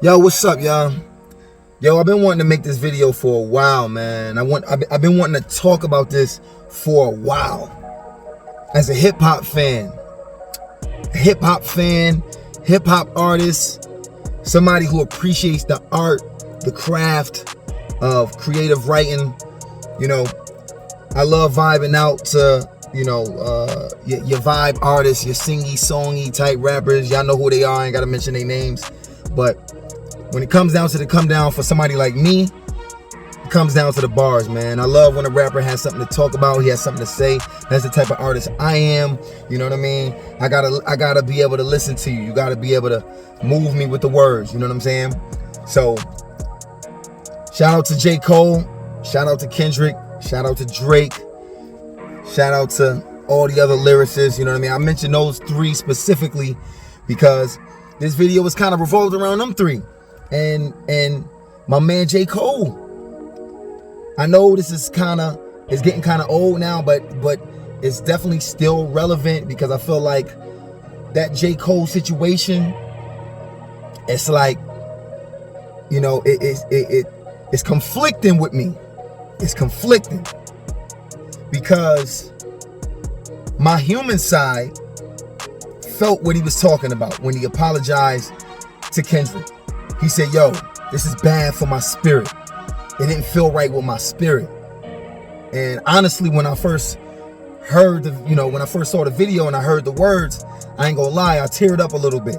Yo, what's up, y'all? Yo, I've been wanting to make this video for a while, man. I've been wanting to talk about this for a while. As a hip hop fan, hip hop artist, somebody who appreciates the art, the craft of creative writing. You know, I love vibing out to, your vibe artists, your singy, songy type rappers. Y'all know who they are. I ain't gotta mention their names, but when it comes down to the come down for somebody like me, it comes down to the bars, man. I love when a rapper has something to talk about, he has something to say. That's the type of artist I am. You know what I mean? I gotta be able to listen to you. You gotta be able to move me with the words. You know what I'm saying? So, shout out to J. Cole, shout out to Kendrick, shout out to Drake, shout out to all the other lyricists. You know what I mean? I mentioned those three specifically because this video was kind of revolved around them three. And my man J. Cole. I know this is getting kind of old now, but it's definitely still relevant because I feel like that J. Cole situation, it's like, it's conflicting with me. It's conflicting because my human side felt what he was talking about when he apologized to Kendrick. He said, yo, this is bad for my spirit. It didn't feel right with my spirit. And honestly, when I first heard when I first saw the video and I heard the words, I ain't gonna lie, I teared up a little bit,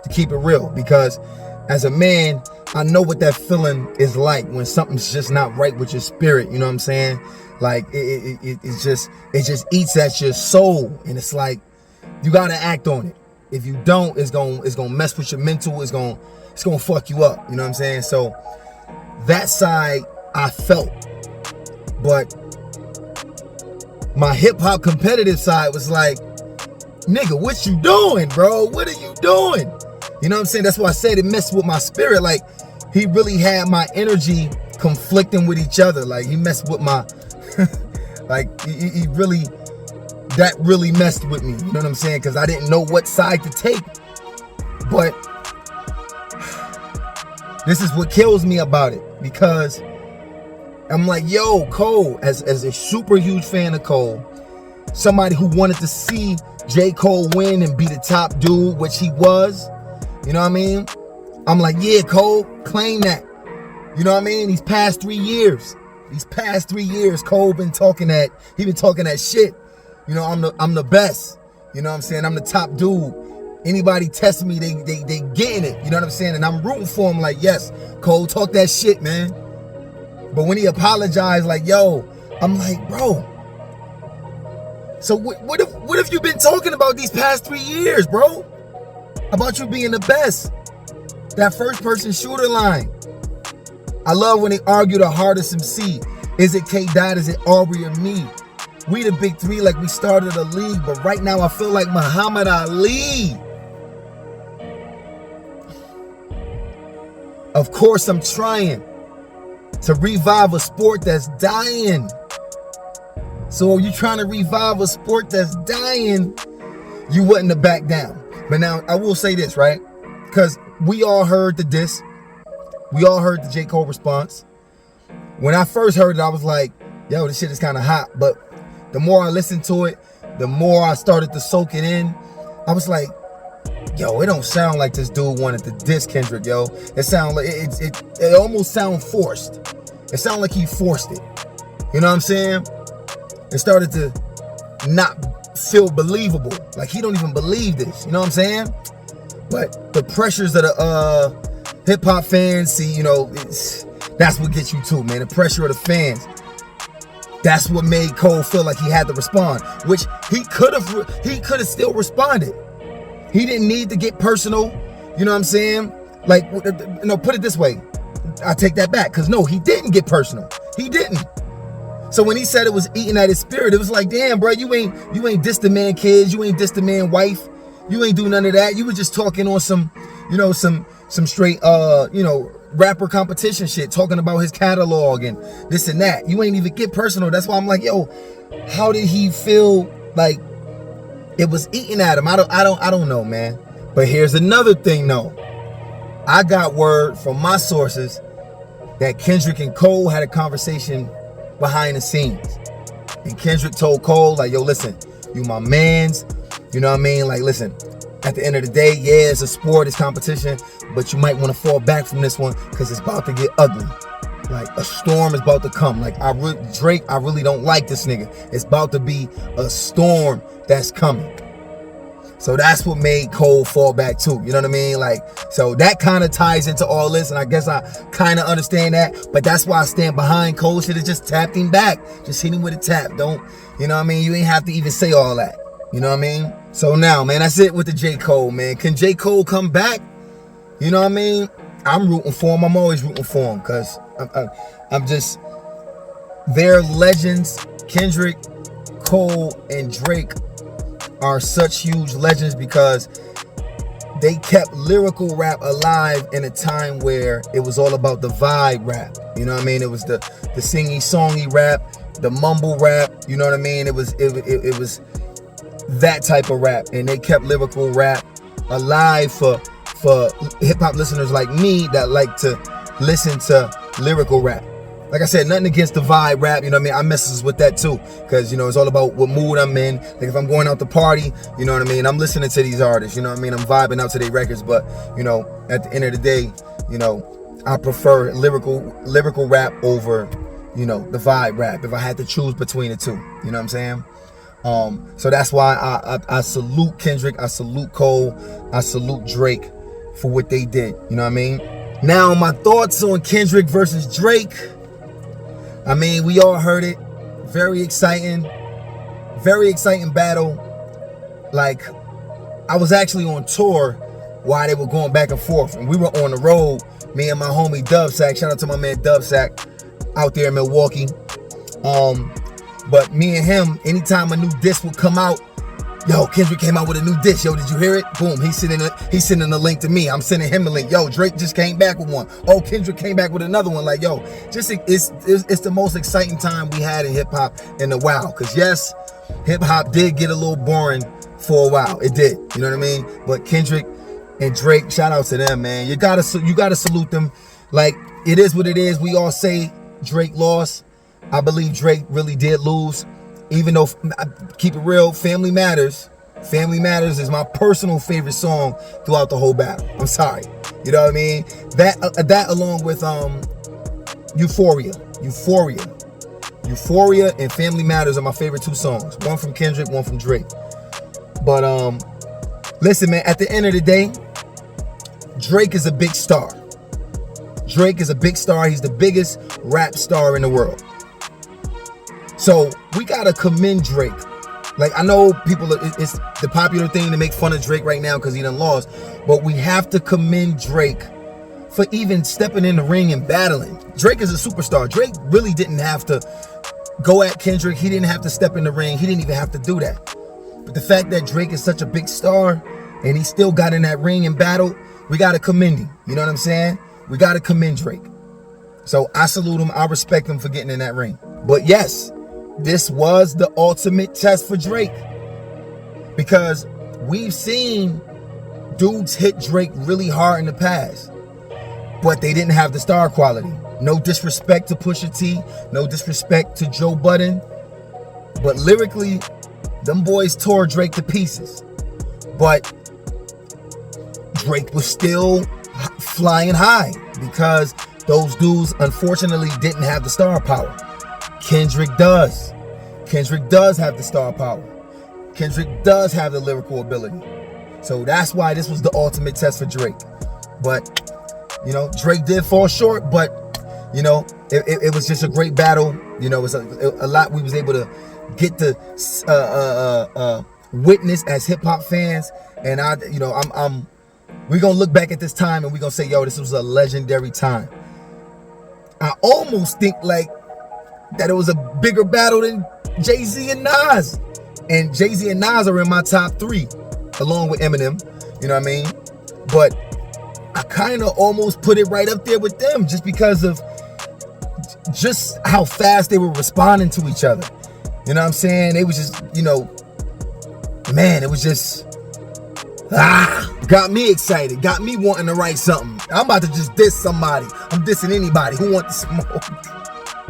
to keep it real, because as a man, I know what that feeling is like when something's just not right with your spirit. You know what I'm saying? Like it just eats at your soul, and it's like you gotta act on it. If you don't, it's gonna mess with your mental. It's gonna fuck you up. You know what I'm saying? So that side I felt, but my hip hop competitive side was like, nigga, what you doing, bro? What are you doing? You know what I'm saying? That's why I said it messed with my spirit. Like, he really had my energy conflicting with each other. Like, he messed with my like he really, that really messed with me. You know what I'm saying? Because I didn't know what side to take. But this is what kills me about it, because I'm like, yo, Cole, as a super huge fan of Cole, somebody who wanted to see J. Cole win and be the top dude, which he was, you know what I mean? I'm like, yeah, Cole, claim that. You know what I mean? These past 3 years, Cole been talking that, shit. You know, I'm the best. You know what I'm saying? I'm the top dude. Anybody test me, they getting it. You know what I'm saying? And I'm rooting for him like, yes, Cole, talk that shit, man. But when he apologized, like, yo, I'm like, bro, so what have you been talking about these past 3 years, bro? About you being the best. That first person shooter line. I love when they argue the hardest MC. Is it K Dot? Is it Aubrey or me? We the big three like we started a league, but right now I feel like Muhammad Ali. Of course, I'm trying to revive a sport that's dying. So you trying to revive a sport that's dying, you wouldn't have backed down. But now, I will say this, right? Because we all heard the diss. We all heard the J. Cole response. When I first heard it, I was like, yo, this shit is kind of hot. But the more I listened to it, the more I started to soak it in. I was like, yo, it don't sound like this dude wanted to diss Kendrick, yo. It sound like it almost sound forced. It sounded like he forced it. You know what I'm saying? It started to not feel believable. Like he don't even believe this. You know what I'm saying? But the pressures of the hip hop fans, see, that's what gets you too, man. The pressure of the fans. That's what made Cole feel like he had to respond, which he could have still responded. He didn't need to get personal. You know what I'm saying? Like, put it this way. I take that back, because no, he didn't get personal. He didn't. So when he said it was eating at his spirit, it was like, damn, bro, you ain't diss the man kids, you ain't diss the man wife, you ain't do none of that. You were just talking on some straight rapper competition shit, talking about his catalog and this and that. You ain't even get personal. That's why I'm like, yo, how did he feel like it was eating at him? I don't know, man. But here's another thing though. I got word from my sources that Kendrick and Cole had a conversation behind the scenes. And Kendrick told Cole, like, yo, listen, you my mans. You know what I mean? Like, listen, at the end of the day, yeah, it's a sport, it's competition, but you might want to fall back from this one because it's about to get ugly. Like, a storm is about to come. Like, Drake, I really don't like this nigga. It's about to be a storm that's coming. So that's what made Cole fall back too. You know what I mean? Like, so that kind of ties into all this, and I guess I kind of understand that. But that's why I stand behind Cole. Should have just tapped him back. Just hit him with a tap. Don't, you know what I mean? You ain't have to even say all that. You know what I mean? So now, man, that's it with the J. Cole, man. Can J. Cole come back? You know what I mean? I'm rooting for him. I'm always rooting for him because I'm just, they're legends. Kendrick, Cole, and Drake are such huge legends because they kept lyrical rap alive in a time where it was all about the vibe rap. You know what I mean? It was the singy songy rap, the mumble rap. You know what I mean? It was that type of rap, and they kept lyrical rap alive for hip hop listeners like me that like to listen to lyrical rap. Like I said, nothing against the vibe rap, you know what I mean? I messes with that too, because, you know, it's all about what mood I'm in. Like, if I'm going out to party, you know what I mean? I'm listening to these artists, you know what I mean? I'm vibing out to their records, but, you know, at the end of the day, you know, I prefer lyrical rap over, you know, the vibe rap, if I had to choose between the two, you know what I'm saying? So that's why I salute Kendrick, I salute Cole, I salute Drake for what they did, you know what I mean? Now, my thoughts on Kendrick versus Drake. I mean, we all heard it. Very exciting battle. Like, I was actually on tour while they were going back and forth, and we were on the road, me and my homie Dubsack. Shout out to my man Dubsack out there in Milwaukee. But me and him, anytime a new disc would come out, yo, Kendrick came out with a new disc. Yo, did you hear it? Boom, he's sending a link to me. I'm sending him a link. Yo, Drake just came back with one. Oh, Kendrick came back with another one. Like, yo, just it's the most exciting time we had in hip hop in a while. Cause yes, hip hop did get a little boring for a while. It did. You know what I mean? But Kendrick and Drake, shout out to them, man. You gotta salute them. Like, it is what it is. We all say Drake lost. I believe Drake really did lose. Even though, keep it real, Family Matters is my personal favorite song throughout the whole battle. I'm sorry. You know what I mean? That along with Euphoria and Family Matters are my favorite two songs. One from Kendrick, one from Drake. But listen, man, at the end of the day, Drake is a big star. Drake is a big star. He's the biggest rap star in the world. So we gotta commend Drake. Like, I know people, it's the popular thing to make fun of Drake right now because he done lost, but we have to commend Drake for even stepping in the ring and battling. Drake is a superstar. Drake really didn't have to go at Kendrick. He didn't have to step in the ring. He didn't even have to do that. But the fact that Drake is such a big star and he still got in that ring and battled, we gotta commend him. You know what I'm saying? We gotta commend Drake. So I salute him. I respect him for getting in that ring. But yes, this was the ultimate test for Drake, because we've seen dudes hit Drake really hard in the past, but they didn't have the star quality. No disrespect to Pusha T, no disrespect to Joe Budden, but lyrically, them boys tore Drake to pieces. But Drake was still flying high because those dudes unfortunately didn't have the star power. Kendrick does. Kendrick does have the star power. Kendrick does have the lyrical ability. So that's why this was the ultimate test for Drake. But, you know, Drake did fall short, but, you know, it was just a great battle. You know, it was a lot we was able to get to witness as hip hop fans. And we're gonna look back at this time and we're gonna say, yo, this was a legendary time. I almost think like that it was a bigger battle than Jay-Z and Nas. And Jay-Z and Nas are in my top 3, along with Eminem, you know what I mean? But I kind of almost put it right up there with them just because of just how fast they were responding to each other. You know what I'm saying? It was just, you know, man, it was just, Got me excited, got me wanting to write something. I'm about to just diss somebody. I'm dissing anybody who wants to smoke.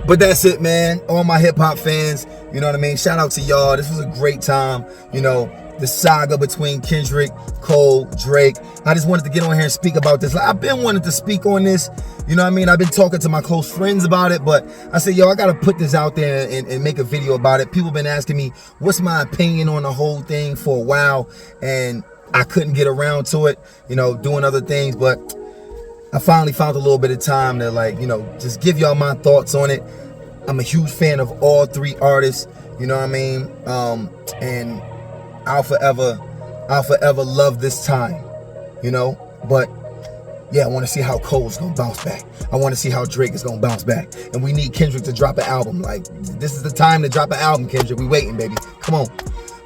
But that's it, man. All my hip hop fans, you know what I mean? Shout out to y'all. This was a great time. You know, the saga between Kendrick, Cole, Drake. I just wanted to get on here and speak about this. Like, I've been wanting to speak on this. You know what I mean? I've been talking to my close friends about it, but I said, yo, I got to put this out there and make a video about it. People been asking me, what's my opinion on the whole thing for a while, and I couldn't get around to it, you know, doing other things, but I finally found a little bit of time to, like, you know, just give y'all my thoughts on it. I'm a huge fan of all three artists, you know what I mean? And I'll forever love this time, you know? But yeah, I want to see how Cole's gonna bounce back. I want to see how Drake is gonna bounce back. And we need Kendrick to drop an album. Like, this is the time to drop an album, Kendrick. We waiting, baby. Come on.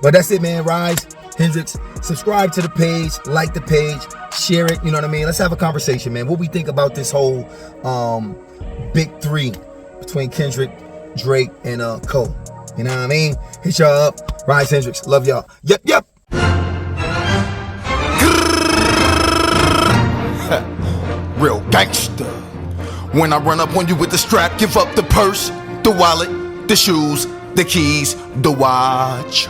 But that's it, man. Rise, Hendrix, subscribe to the page, like the page, share it, you know what I mean? Let's have a conversation, man. What we think about this whole big three between Kendrick, Drake, and Cole. You know what I mean? Hit y'all up. Rise, Hendrix. Love y'all. Yep. Real gangster. When I run up on you with the strap, give up the purse, the wallet, the shoes, the keys, the watch.